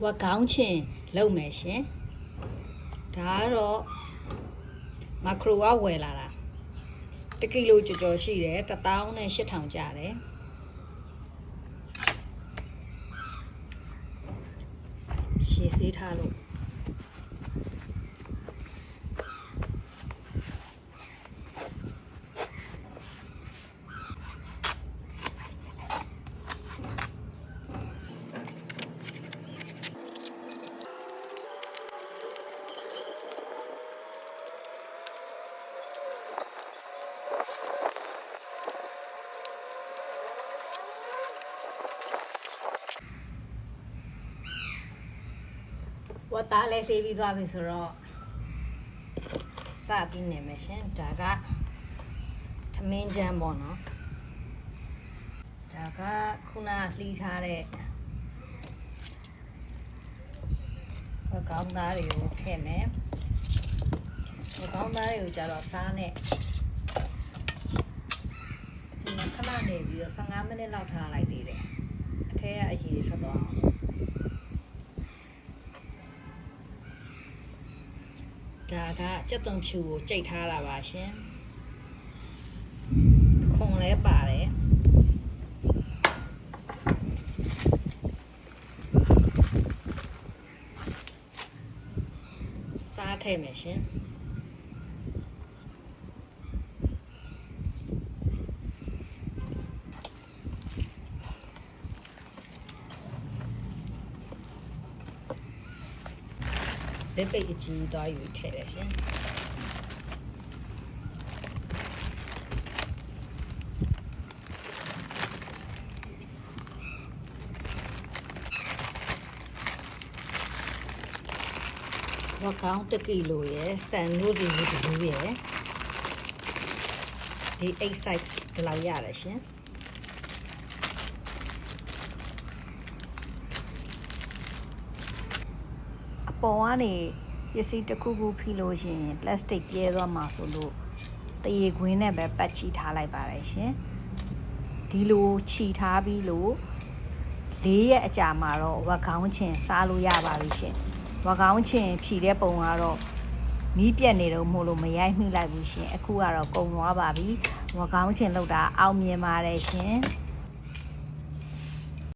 ဝက်ကောင်းချင်လုပ်မယ်ရှင်ဒါကတော့မက်ခရိုကဝယ်လာတာ1 ကီလိုကျော်ရှိတယ်1,800ကျတယ်ရှည်စေးထားလို့ဝတ်သားလေးသေးပြီးသွားပြီဆိုတော့စပြီးနေမယ်ရှင်ဒါကထမင်းချမ်းပေါ့နော်ဒါကခုနလှီးထားတဲ့ဝက်ကောင်းသားတွေကိုထည့်မယ်ဝက်ကောင်းသားတွေကိုကြတော့စားနဲ့ဒီခဏနေပြီးတော့15မိနစ်လောက်ထားလိုက်သေးတယ်အထက်ကအရည်တွေထွက်သွားအောင်ဒါကကြက်သွန်ဖြူကိုကြိတ်ထားတာပါရှင်ခွန်လဲပါတယ်စားထည့်မယ်ရှင်ဇက်ပိတ်အကြီးသွားယူထည့်တယ်ရှင်ဝက်ကောင်း1 ကီလိုရယ်ဆန်နို့ဒီလိုရယ်ဒီ8 size ဒီလောက်ရတယ်ရှင်ပေါ်ကနေပစ္စည်းတစ်ခုခုဖိလို့ရှိရင်ပလတ်စတစ်ပြဲသွားမှာဆိုလို့တရေခွင်းနဲ့ပဲပတ်ချီထားလိုက်ပါတယ်ရှင်ဒီလိုချီထားပြီးလို့4ရက်အကြာမှာတော့ဝက်ကောင်းချင်စားလို့ရပါပြီရှင်ဝက်ကောင်းချင်ဖြီတဲ့ပုံကတော့မီးပြက်နေတော့မို့လို့မရိုက်မိလိုက်ဘူးရှင်အခုကတော့ကုန်သွားပါပြီဝက်ကောင်းချင်လောက်တာအောင်မြင်ပါတယ်ရှင်